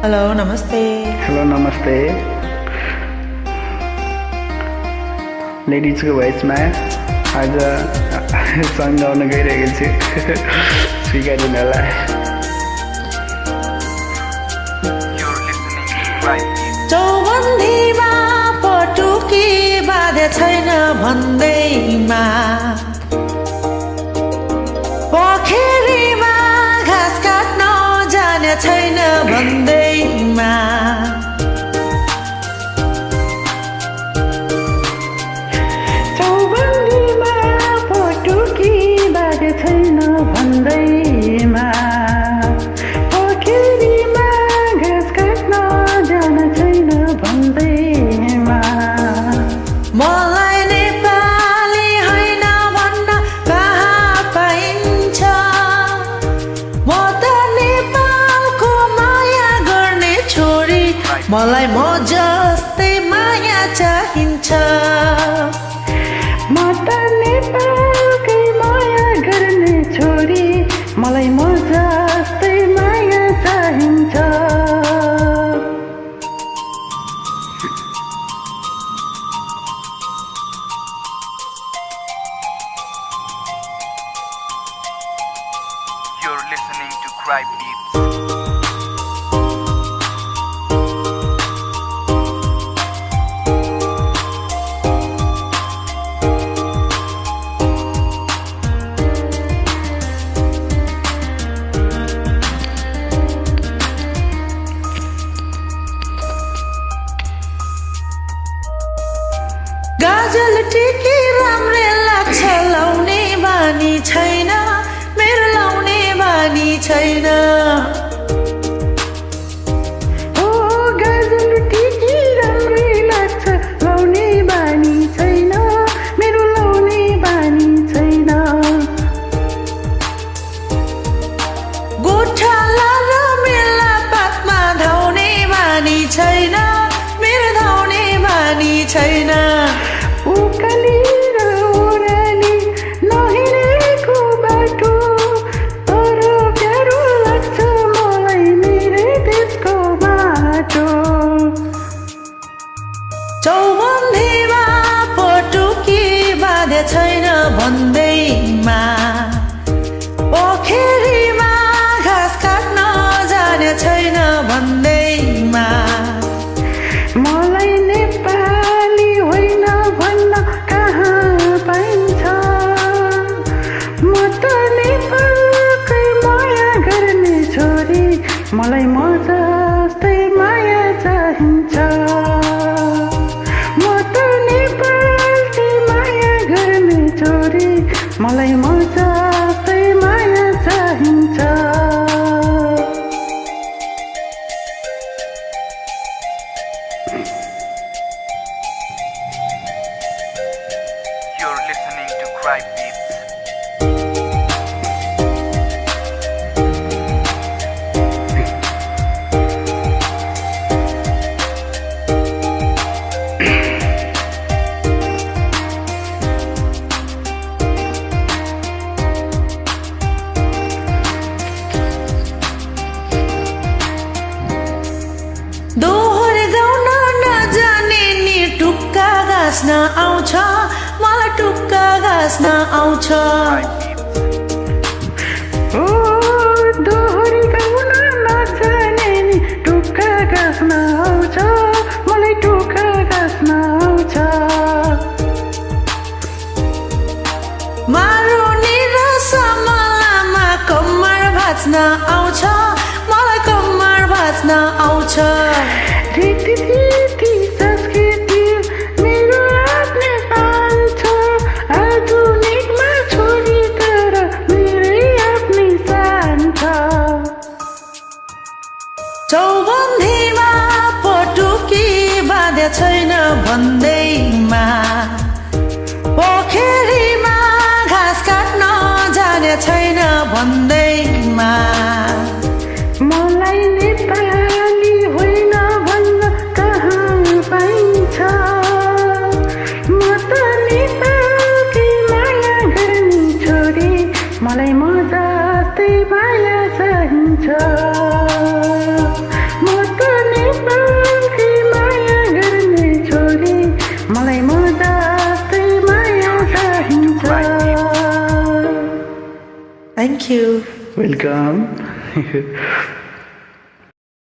Hello नमस्ते। Hello नमस्ते। लेडिजको भोइसमा आज सङ्ग गाउन गइरहेको छु, स्वीकारिनु होला। चौबन्दीमा पटुकी बाधे छैन भन्दैमा, पोखरीमा घाँस काट्न जाने छैन भन्दैमा, चौबन्दीमा पटुकी बाधे छैन भन्दैमा, पोखरीमा घाँस काट्न जाने छैन भन्दैमा, मलाई नेपाली होइन भन्न कहाँ पाइन्छ, म त नेपालको माया गर्ने छोरी, मलाई म जस्तै माया चाहिन्छ। म त नेपालकै माया गर्ने छोरी, मलाई म जस्तै माया चाहिन्छ। You're listening to Cry Beats. गाजल टिकी राम्रै लाग्छ, लाउने बानी छैन मेरो, लाउने बानी छैन। ओ गाजल टिकी राम्रै लाग्छ, लाउने बानी छैन मेरो, लाउने बानी छैन। गोठाला र मेला पातमा धाउने बानी छैन मेरो, धाउने बानी छैन। उकाली र ओह्राली नहिँडेको बाटो, तर प्यारो लाग्छ मलाई मेरै देशको बाटो। चौबन्दीमा पटुकी बाधे छैन भन्दैमा, पोखरीमा घाँस काट्न जाने छैन भन्दैमा, मलाई नेपाली होइन भन्न कहाँ पाइन्छ, म त नेपालकै माया गर्ने छोरी, मलाई म जस्तै माया चाहिन्छ। म त नेपालकै माया गर्ने छोरी, मलाई म जस्तै माया चाहिन्छ। You're listening to Cry Beats. दोहोरी गाउन नजाने नि टुक्का गाँस्न आउँछ, मलाई टुक्का गाँस्न आउँछ। ओ दोहोरी गाउन नजाने नि टुक्का गाँस्न आउँछ, मलाई टुक्का गाँस्न आउँछ। मारुनी र समलामा कम्मर भाँच्न आउँछ, मलाई कम्मर भाँच्न आउँछ। रीति संस्कृति मेरो आफ्नै पाल छ, आधुनिकमा छोरी तर मेरै आफ्नै शान छ। चौबन्दीमा पटुकी बाधे छैन भन्दैमा, पोखरीमा घाँस काट्न जाने छैन भन्दैमा, मलाई नेपाली होइन भन्न कहाँ पाइन्छ, म त नेपालकै माया गर्ने छोरी, मलाई म जस्तै माया चाहिन्छ। म त cry people. Thank you. Welcome.